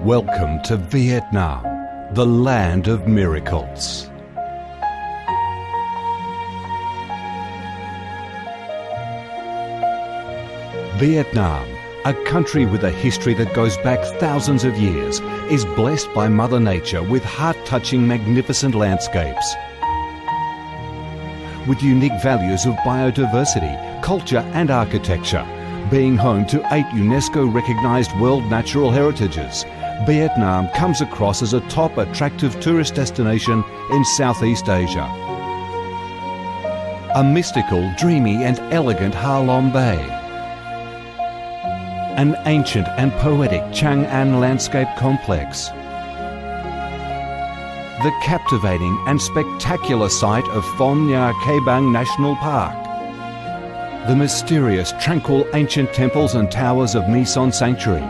Welcome to Vietnam, the land of miracles. Vietnam, a country with a history that goes back thousands of years, is blessed by Mother Nature with heart-touching, magnificent landscapes. With unique values of biodiversity, culture and architecture, being home to 8 UNESCO-recognised World Natural Heritages, Vietnam comes across as a top attractive tourist destination in Southeast Asia. A mystical, dreamy and elegant Ha Long Bay. An ancient and poetic Chang An landscape complex. The captivating and spectacular site of Phong Nha Ke Bang National Park. The mysterious, tranquil ancient temples and towers of My Son Sanctuary.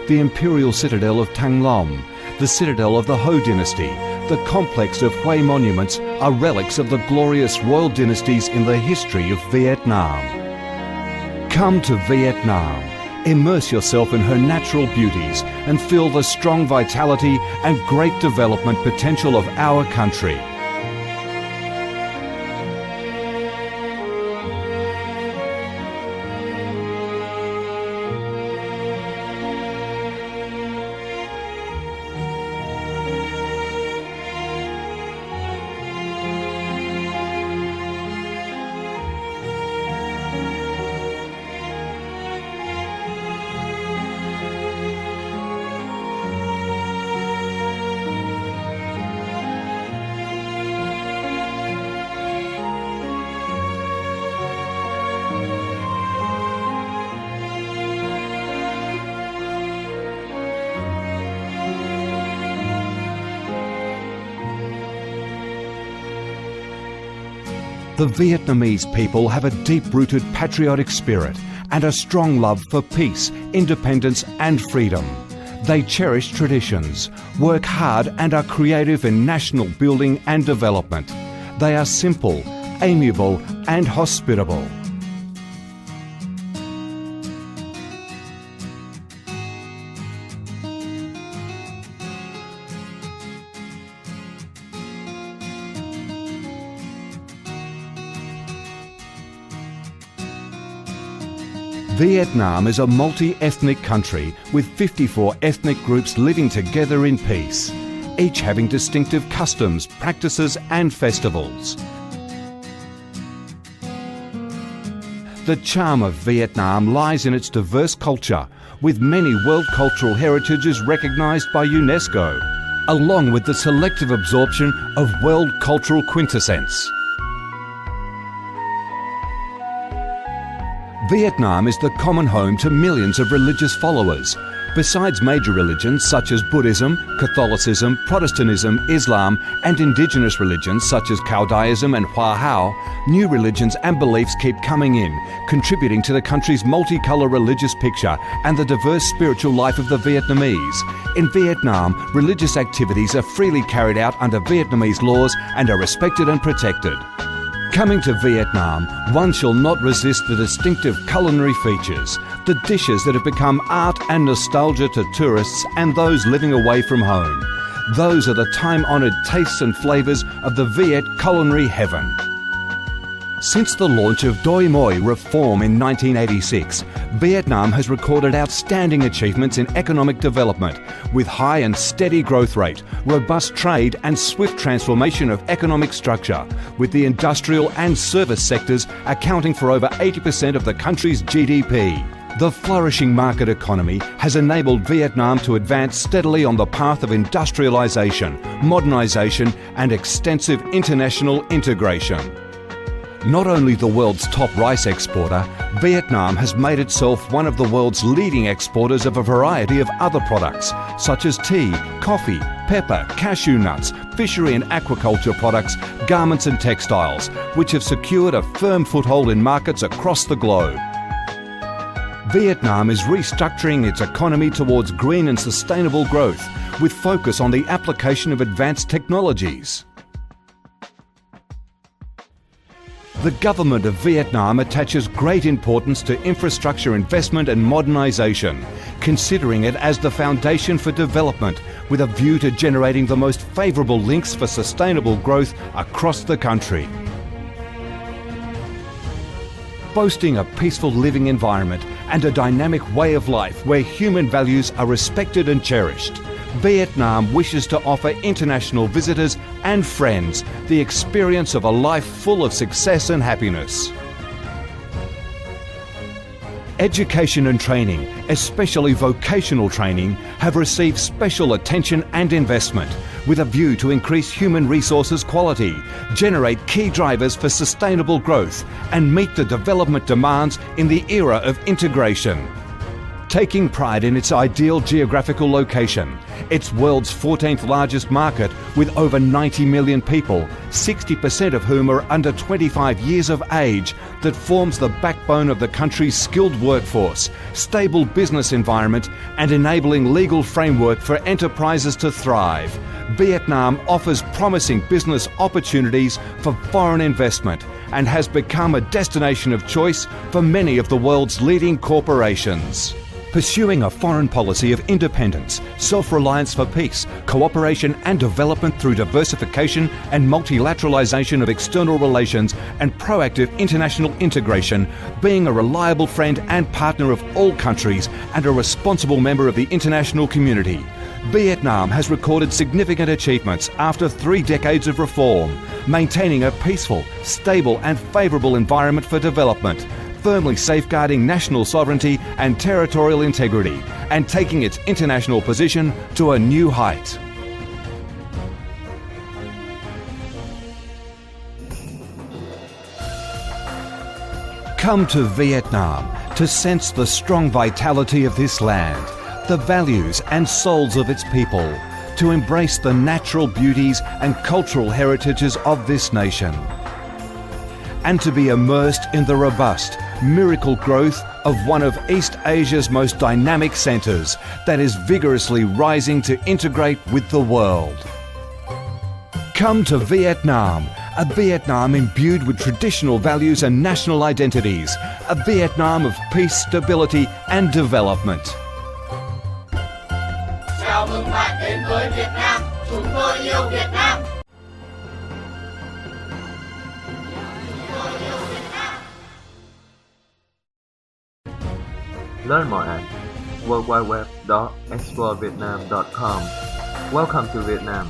The imperial citadel of Thăng Long, the citadel of the Ho dynasty, the complex of Hue monuments are relics of the glorious royal dynasties in the history of Vietnam. Come to Vietnam, immerse yourself in her natural beauties and feel the strong vitality and great development potential of our country. The Vietnamese people have a deep-rooted patriotic spirit and a strong love for peace, independence and freedom. They cherish traditions, work hard and are creative in national building and development. They are simple, amiable and hospitable. Vietnam is a multi-ethnic country with 54 ethnic groups living together in peace, each having distinctive customs, practices and festivals. The charm of Vietnam lies in its diverse culture, with many World Cultural Heritages recognised by UNESCO, along with the selective absorption of world cultural quintessence. Vietnam is the common home to millions of religious followers. Besides major religions such as Buddhism, Catholicism, Protestantism, Islam and indigenous religions such as Taoism and Hoa Hao, new religions and beliefs keep coming in, contributing to the country's multicolour religious picture and the diverse spiritual life of the Vietnamese. In Vietnam, religious activities are freely carried out under Vietnamese laws and are respected and protected. Coming to Vietnam, one shall not resist the distinctive culinary features, the dishes that have become art and nostalgia to tourists and those living away from home. Those are the time-honoured tastes and flavours of the Viet culinary heaven. Since the launch of Doi Moi reform in 1986, Vietnam has recorded outstanding achievements in economic development, with high and steady growth rate, robust trade and swift transformation of economic structure, with the industrial and service sectors accounting for over 80% of the country's GDP. The flourishing market economy has enabled Vietnam to advance steadily on the path of industrialisation, modernisation and extensive international integration. Not only the world's top rice exporter, Vietnam has made itself one of the world's leading exporters of a variety of other products, such as tea, coffee, pepper, cashew nuts, fishery and aquaculture products, garments and textiles, which have secured a firm foothold in markets across the globe. Vietnam is restructuring its economy towards green and sustainable growth, with focus on the application of advanced technologies. The government of Vietnam attaches great importance to infrastructure investment and modernisation, considering it as the foundation for development with a view to generating the most favourable links for sustainable growth across the country. Boasting a peaceful living environment and a dynamic way of life where human values are respected and cherished, Vietnam wishes to offer international visitors and friends the experience of a life full of success and happiness. Education and training, especially vocational training, have received special attention and investment with a view to increase human resources quality, generate key drivers for sustainable growth, and meet the development demands in the era of integration. Taking pride in its ideal geographical location, its world's 14th largest market with over 90 million people, 60% of whom are under 25 years of age, that forms the backbone of the country's skilled workforce, stable business environment, and enabling legal framework for enterprises to thrive, Vietnam offers promising business opportunities for foreign investment and has become a destination of choice for many of the world's leading corporations. Pursuing a foreign policy of independence, self-reliance for peace, cooperation and development through diversification and multilateralization of external relations and proactive international integration, being a reliable friend and partner of all countries and a responsible member of the international community, Vietnam has recorded significant achievements after 3 decades of reform, maintaining a peaceful, stable and favourable environment for development, firmly safeguarding national sovereignty and territorial integrity, and taking its international position to a new height. Come to Vietnam to sense the strong vitality of this land, the values and souls of its people, to embrace the natural beauties and cultural heritages of this nation, and to be immersed in the robust, miracle growth of one of East Asia's most dynamic centres that is vigorously rising to integrate with the world. Come to Vietnam, a Vietnam imbued with traditional values and national identities, a Vietnam of peace, stability and development. Chào mừng bạn đến với Việt Nam, chúng tôi yêu Việt Nam. Learn more at worldwideweb.explorevietnam.com. Welcome to Vietnam.